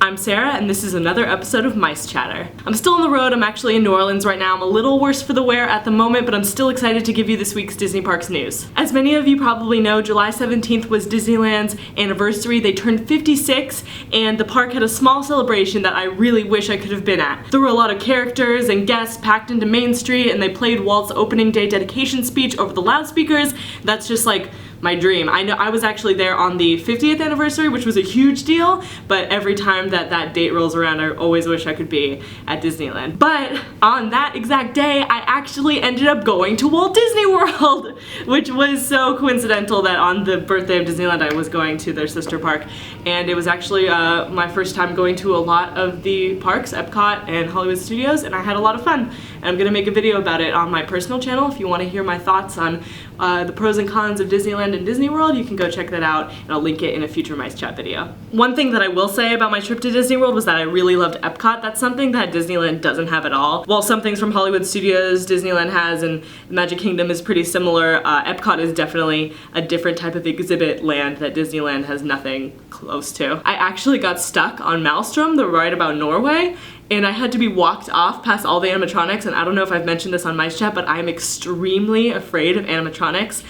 I'm Sarah, and this is another episode of MiceChatter. I'm still on the road. I'm actually in New Orleans right now. I'm a little worse for the wear at the moment, but I'm still excited to give you this week's Disney Parks news. As many of you probably know, July 17th was Disneyland's anniversary. They turned 56, and the park had a small celebration that I really wish I could have been at. There were a lot of characters and guests packed into Main Street, and they played Walt's opening day dedication speech over the loudspeakers. That's just like my dream. I know I was actually there on the 50th anniversary, which was a huge deal, but every time that date rolls around, I always wish I could be at Disneyland. But on that exact day, I actually ended up going to Walt Disney World, which was so coincidental that on the birthday of Disneyland, I was going to their sister park, and it was actually my first time going to a lot of the parks, Epcot and Hollywood Studios, and I had a lot of fun. And I'm gonna make a video about it on my personal channel. If you want to hear my thoughts on the pros and cons of Disneyland and Disney World, you can go check that out, and I'll link it in a future MiceChat video. One thing that I will say about my trip to Disney World was that I really loved Epcot. That's something that Disneyland doesn't have at all. While some things from Hollywood Studios Disneyland has and Magic Kingdom is pretty similar, Epcot is definitely a different type of exhibit land that Disneyland has nothing close to. I actually got stuck on Maelstrom, the ride about Norway, and I had to be walked off past all the animatronics, and I don't know if I've mentioned this on MiceChat, but I'm extremely afraid of animatronics.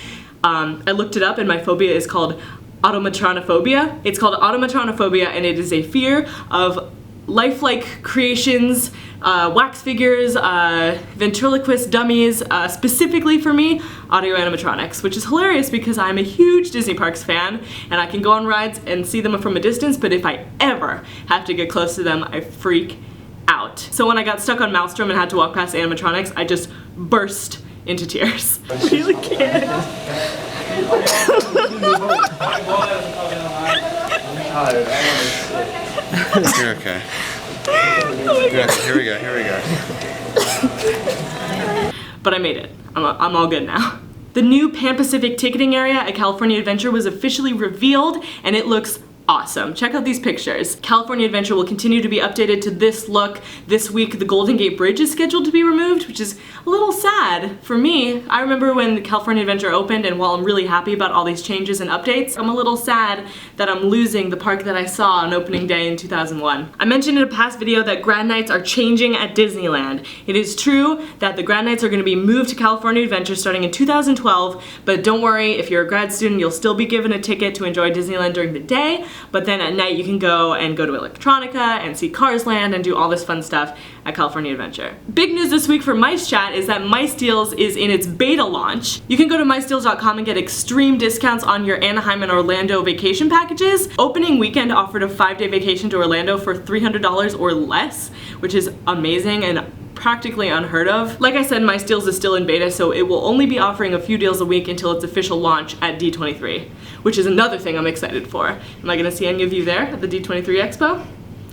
I looked it up, and my phobia is called automatronophobia. It's called automatronophobia, and it is a fear of lifelike creations, wax figures, ventriloquist dummies, specifically for me, audio animatronics, which is hilarious because I'm a huge Disney Parks fan, and I can go on rides and see them from a distance, but if I ever have to get close to them, I freak out. So when I got stuck on Maelstrom and had to walk past animatronics, I just burst into tears. I really can't. You're okay. Here we go. But I made it. I'm all good now. The new Pan Pacific ticketing area at California Adventure was officially revealed, and it looks awesome. Check out these pictures. California Adventure will continue to be updated to this look. This week, the Golden Gate Bridge is scheduled to be removed, which is a little sad for me. I remember when California Adventure opened, and while I'm really happy about all these changes and updates, I'm a little sad that I'm losing the park that I saw on opening day in 2001. I mentioned in a past video that grad nights are changing at Disneyland. It is true that the grad nights are going to be moved to California Adventure starting in 2012, but don't worry, if you're a grad student, you'll still be given a ticket to enjoy Disneyland during the day. But then at night you can go to Electronica and see Cars Land and do all this fun stuff at California Adventure. Big news this week for MiceChat is that MiceDeals is in its beta launch. You can go to MiceDeals.com and get extreme discounts on your Anaheim and Orlando vacation packages. Opening weekend offered a 5-day vacation to Orlando for $300 or less, which is amazing and practically unheard of. Like I said, MiceDeals is still in beta, so it will only be offering a few deals a week until its official launch at D23, which is another thing I'm excited for. Am I gonna see any of you there at the D23 Expo?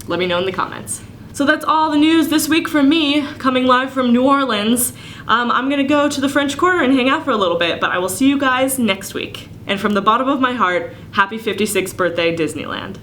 Let me know in the comments. So that's all the news this week from me, coming live from New Orleans. I'm gonna go to the French Quarter and hang out for a little bit, but I will see you guys next week. And from the bottom of my heart, happy 56th birthday, Disneyland.